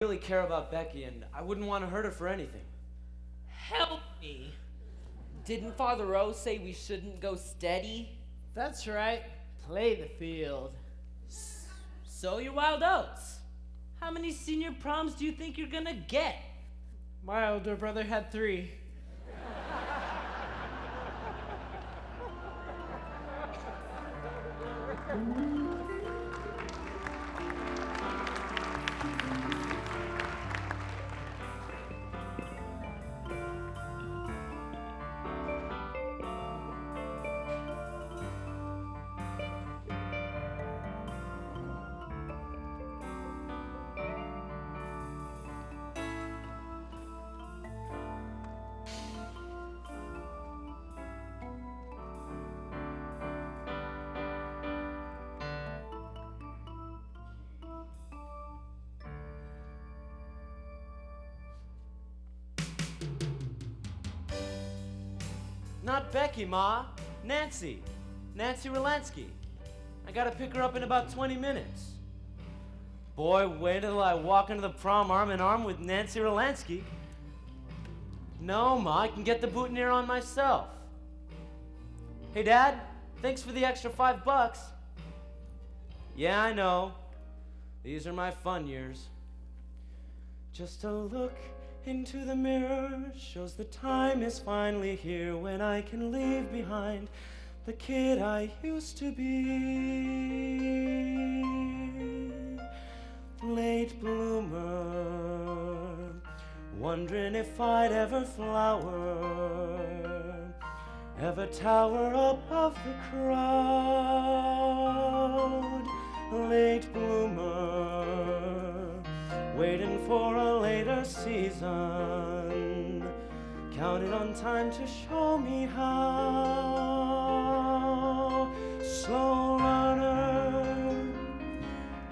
Really care about Becky, and I wouldn't want to hurt her for anything. Help me. Didn't Father Rowe say we shouldn't go steady? That's right. Play the field. Sow your wild oats. How many senior proms do you think you're gonna get? My older brother had 3. Not Becky, Ma. Nancy. Nancy Relansky. I gotta pick her up in about 20 minutes. Boy, wait till I walk into the prom arm in arm with Nancy Relansky. No, Ma, I can get the boutonniere on myself. Hey, Dad, thanks for the extra $5. Yeah, I know. These are my fun years. Just a look into the mirror shows the time is finally here when I can leave behind the kid I used to be. Late bloomer, wondering if I'd ever flower, ever tower above the crowd. Late bloomer, waiting for a later season, counting on time to show me how. Slow learner,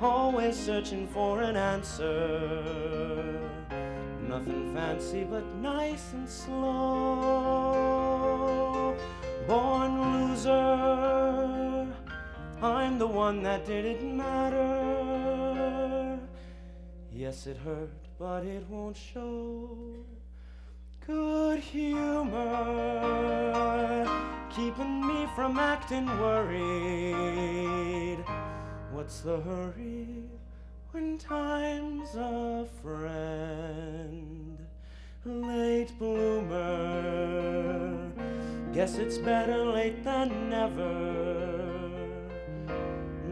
always searching for an answer. Nothing fancy but nice and slow. Born loser, I'm the one that didn't matter. Yes, it hurt, but it won't show. Good humor, keeping me from acting worried. What's the hurry when time's a friend? Late bloomer, guess it's better late than never.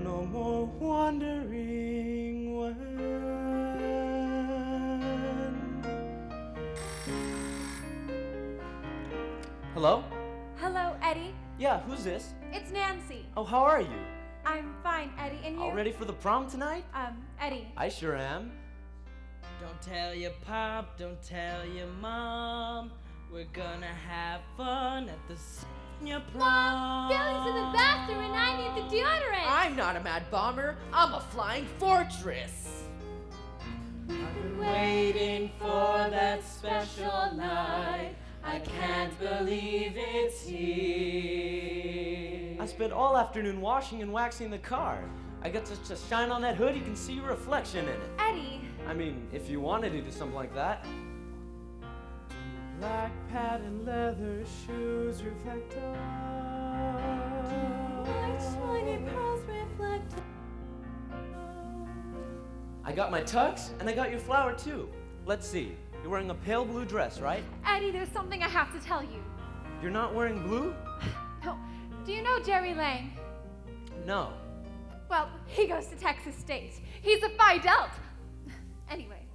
No more wondering when. Hello? Hello, Eddie. Yeah, who's this? It's Nancy. Oh, how are you? I'm fine, Eddie. And you? All ready for the prom tonight? Eddie. I sure am. Don't tell your pop, don't tell your mom. We're gonna have fun at the senior prom. Mom, Billy's in the bathroom and I need the deodorant. I'm not a mad bomber. I'm a flying fortress. I've been waiting for that special night. I can't believe it's here. I spent all afternoon washing and waxing the car. I got to just shine on that hood, you can see your reflection in it. Eddie. I mean, if you wanted to do something like that. Black patent leather shoes reflect Like shiny pearls reflect. I got my tux, and I got your flower too. Let's see. You're wearing a pale blue dress, right? Eddie, there's something I have to tell you. You're not wearing blue? No. Do you know Jerry Lang? No. Well, he goes to Texas State. He's a Phi Delta. Anyway,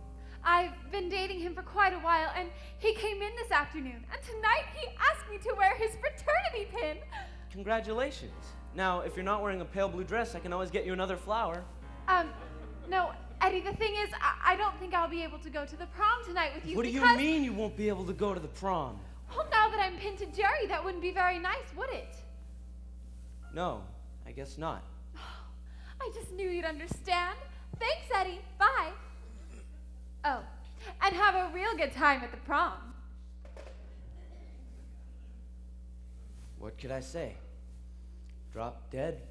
I've been dating him for quite a while, and he came in this afternoon, and tonight he asked me to wear his fraternity pin. Congratulations. Now, if you're not wearing a pale blue dress, I can always get you another flower. No, Eddie, the thing is, I don't think I'll be able to go to the prom tonight with you. What do you mean you won't be able to go to the prom? Well, now that I'm pinned to Jerry, that wouldn't be very nice, would it? No, I guess not. I just knew you'd understand. Thanks, Eddie. Bye. Oh, and have a real good time at the prom. What could I say? Drop dead?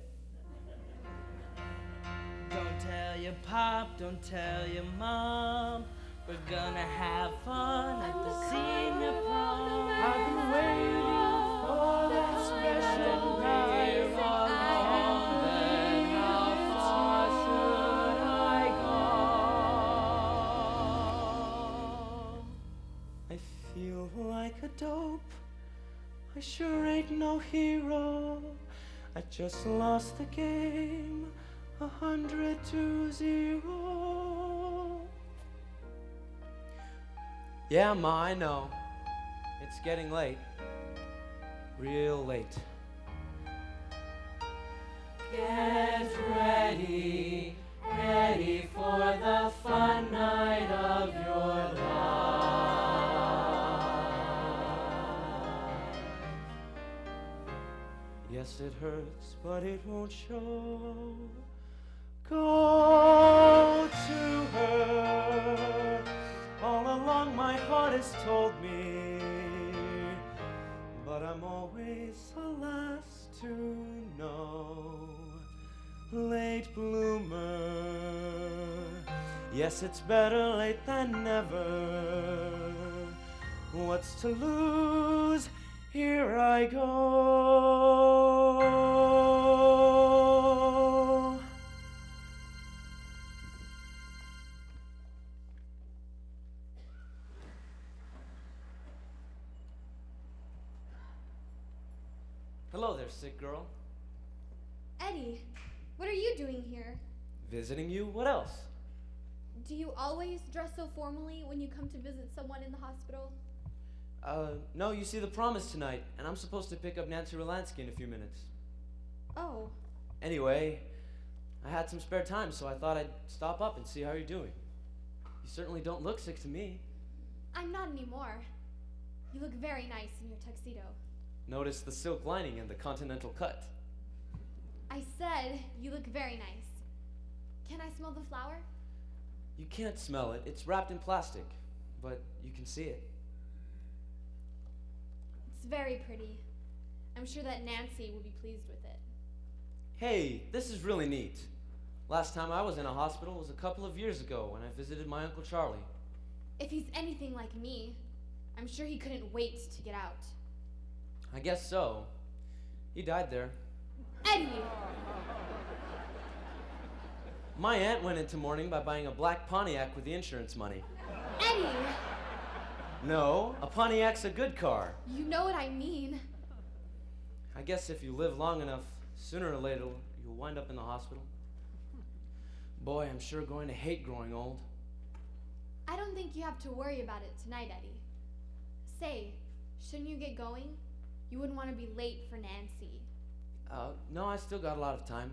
Don't tell your pop, don't tell your mom. We're gonna have fun at the senior prom. I've been waiting for that special night. Then how far should I go? I feel like a dope. I sure ain't no hero. I just lost the game, 100-0. Yeah, Ma, I know. It's getting late. Real late. Get ready, ready for the fun night of your life. Yes, it hurts, but it won't show. Go to her. All along my heart has told me, but I'm always the last to know. Late bloomer. Yes, it's better late than never. What's to lose? Here I go. Hello there, sick girl. Eddie, what are you doing here? Visiting you? What else? Do you always dress so formally when you come to visit someone in the hospital? No, you see, the prom is tonight, and I'm supposed to pick up Nancy Rolansky in a few minutes. Oh, Anyway, I had some spare time, so I thought I'd stop up and see how you're doing. You certainly don't look sick to me. I'm not anymore. You look very nice in your tuxedo. Notice the silk lining and the continental cut. I said you look very nice. Can I smell the flower? You can't smell it. It's wrapped in plastic, but you can see it. It's very pretty. I'm sure that Nancy will be pleased with it. Hey, this is really neat. Last time I was in a hospital was a couple of years ago when I visited my Uncle Charlie. If he's anything like me, I'm sure he couldn't wait to get out. I guess so. He died there. Eddie! My aunt went into mourning by buying a black Pontiac with the insurance money. Eddie! No, a Pontiac's a good car. You know what I mean. I guess if you live long enough, sooner or later, you'll wind up in the hospital. Boy, I'm sure going to hate growing old. I don't think you have to worry about it tonight, Eddie. Say, shouldn't you get going? You wouldn't want to be late for Nancy. No, I still got a lot of time.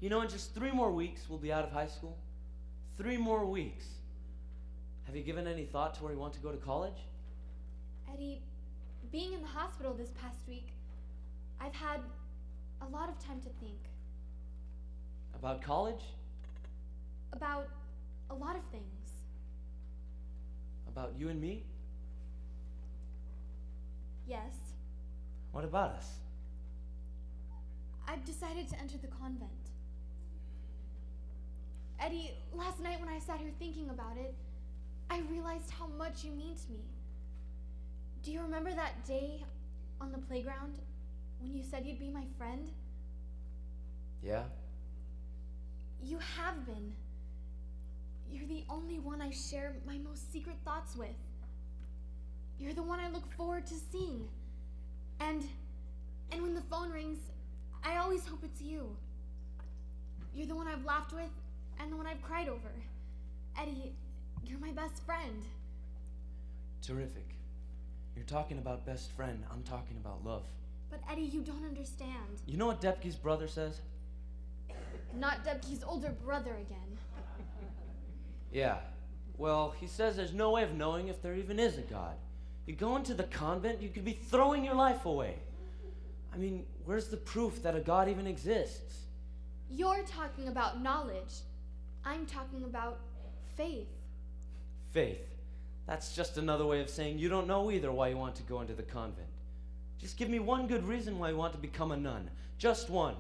You know, in just 3 more weeks, we'll be out of high school. 3 more weeks. Have you given any thought to where you want to go to college? Eddie, being in the hospital this past week, I've had a lot of time to think. About college? About a lot of things. About you and me? Yes, What about us? I've decided to enter the convent. Eddie, last night when I sat here thinking about it, I realized how much you mean to me. Do you remember that day on the playground when you said you'd be my friend? Yeah? You have been. You're the only one I share my most secret thoughts with. You're the one I look forward to seeing. And when the phone rings, I always hope it's you. You're the one I've laughed with and the one I've cried over. Eddie, you're my best friend. Terrific. You're talking about best friend. I'm talking about love. But Eddie, you don't understand. You know what Depke's brother says? Not Debke's older brother again. Yeah. Well, he says there's no way of knowing if there even is a God. You go into the convent, you could be throwing your life away. I mean, where's the proof that a God even exists? You're talking about knowledge. I'm talking about faith. Faith. That's just another way of saying you don't know either why you want to go into the convent. Just give me one good reason why you want to become a nun. Just one.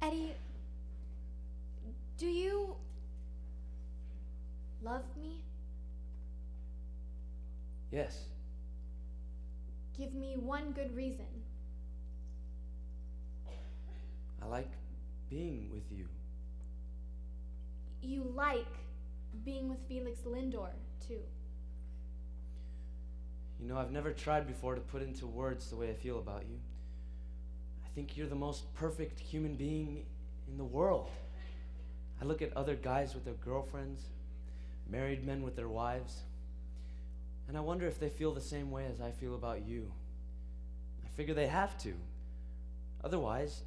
Eddie, Do you love me? Yes. Give me one good reason. I like being with you. You like being with Felix Lindor, too. You know, I've never tried before to put into words the way I feel about you. I think you're the most perfect human being in the world. I look at other guys with their girlfriends, married men with their wives, and I wonder if they feel the same way as I feel about you. I figure they have to. Otherwise,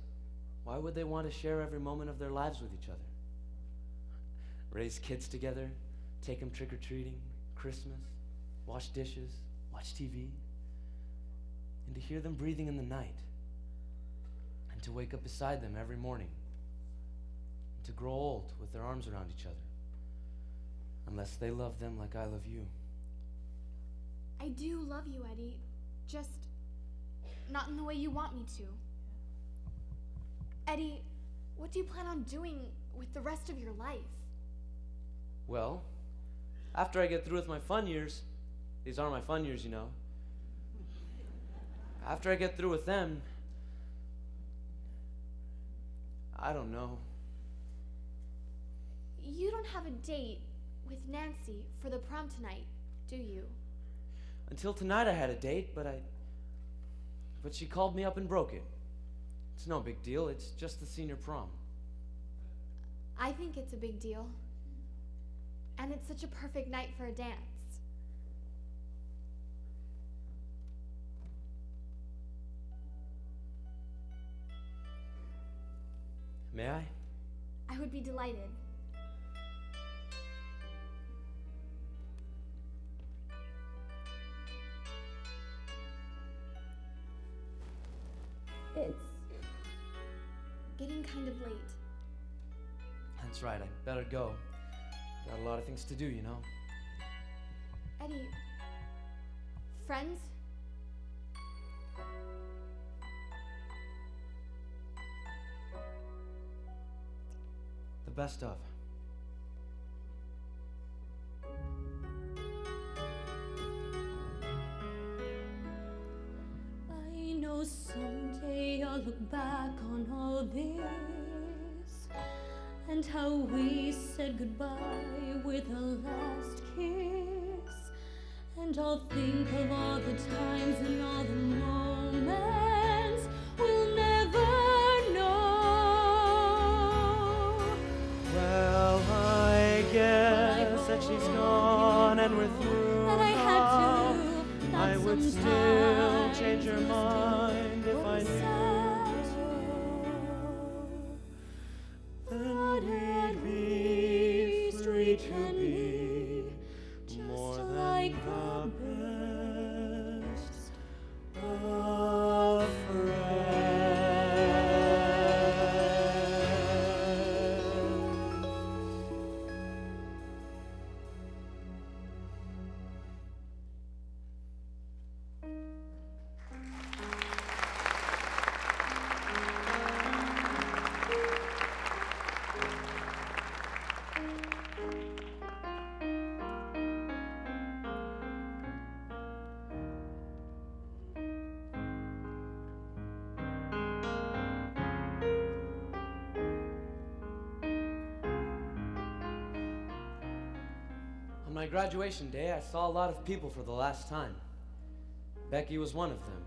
why would they want to share every moment of their lives with each other? Raise kids together, take them trick-or-treating, Christmas, wash dishes, watch TV, and to hear them breathing in the night, and to wake up beside them every morning, and to grow old with their arms around each other, unless they love them like I love you. I do love you, Eddie. Just not in the way you want me to. Eddie, what do you plan on doing with the rest of your life? Well, after I get through with my fun years, these are my fun years, you know. After I get through with them, I don't know. You don't have a date with Nancy for the prom tonight, do you? Until tonight I had a date, but she called me up and broke it. It's no big deal, it's just the senior prom. I think it's a big deal. And it's such a perfect night for a dance. May I? I would be delighted. It's getting kind of late. That's right, I better go. Got a lot of things to do, you know. Eddie, friends? The best of. I know someday I'll look back on all this and how we said goodbye with a last kiss, and I'll think of all the times and all the moments we'll never know. Well, I guess that she's gone and we're through. That I had to, I would still change her mind if I knew. Then we'd be free to be more than the best of friends. On my graduation day, I saw a lot of people for the last time. Becky was one of them.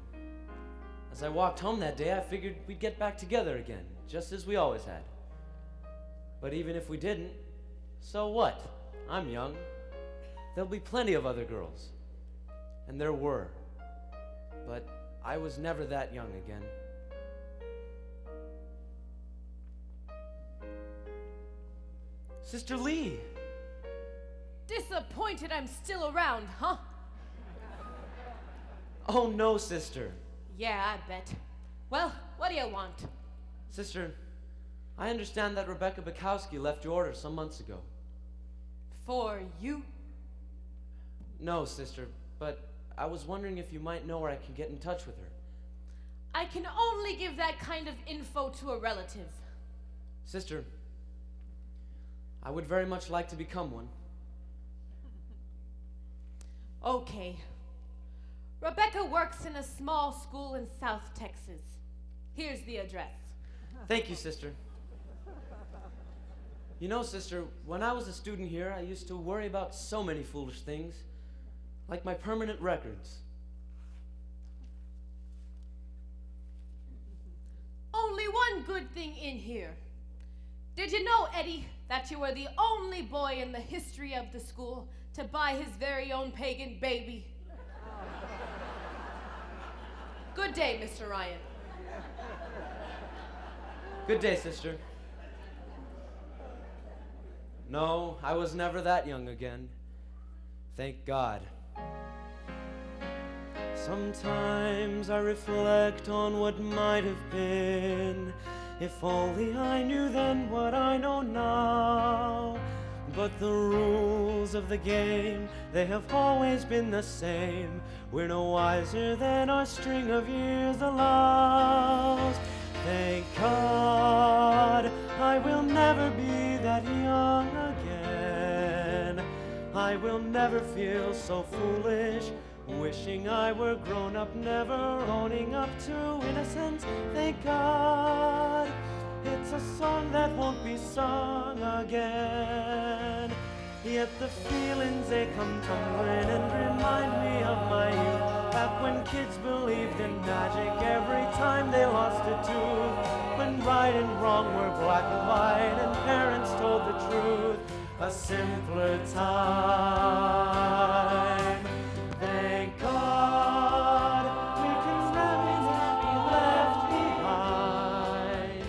As I walked home that day, I figured we'd get back together again, just as we always had. But even if we didn't, so what? I'm young. There'll be plenty of other girls. And there were. But I was never that young again. Sister Lee! Disappointed I'm still around, huh? Oh no, sister. Yeah, I bet. Well, what do you want? Sister, I understand that Rebecca Bukowski left your order some months ago. For you? No, sister, but I was wondering if you might know where I can get in touch with her. I can only give that kind of info to a relative. Sister, I would very much like to become one. Okay. Rebecca works in a small school in South Texas. Here's the address. Thank you, sister. You know, sister, when I was a student here, I used to worry about so many foolish things, like my permanent records. Only one good thing in here. Did you know, Eddie, that you were the only boy in the history of the school to buy his very own pagan baby? Good day, Mr. Ryan. Good day, sister. No, I was never that young again. Thank God. Sometimes I reflect on what might have been, if only I knew then what I know now. But the rules of the game, they have always been the same. We're no wiser than our string of years allows. Thank God, I will never be that young again. I will never feel so foolish, wishing I were grown up, never owning up to innocence. Thank God, it's a song that won't be sung again. Yet the feelings, they come tumbling and remind me of my youth, back when kids believed in magic every time they lost a tooth, when right and wrong were black and white and parents told the truth. A simpler time. Thank God we can never be left behind.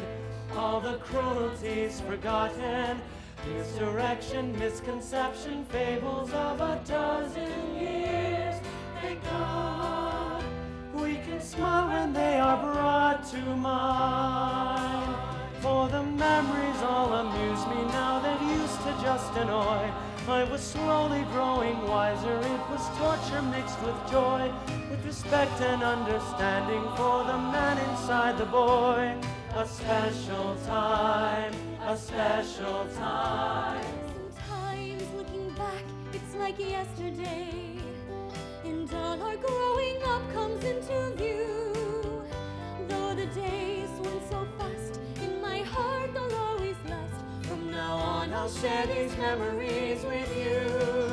All the cruelties forgotten, misdirection, misconception, fables of a dozen years. Thank God we can smile when they are brought to mind. For the memories all amuse me now that used to just annoy. I was slowly growing wiser, it was torture mixed with joy, with respect and understanding for the man inside the boy. A special time, a special time. Sometimes looking back, it's like yesterday, and all our growing up comes into view. Though the days went so fast, in my heart they'll always last. From now on I'll share these memories with you.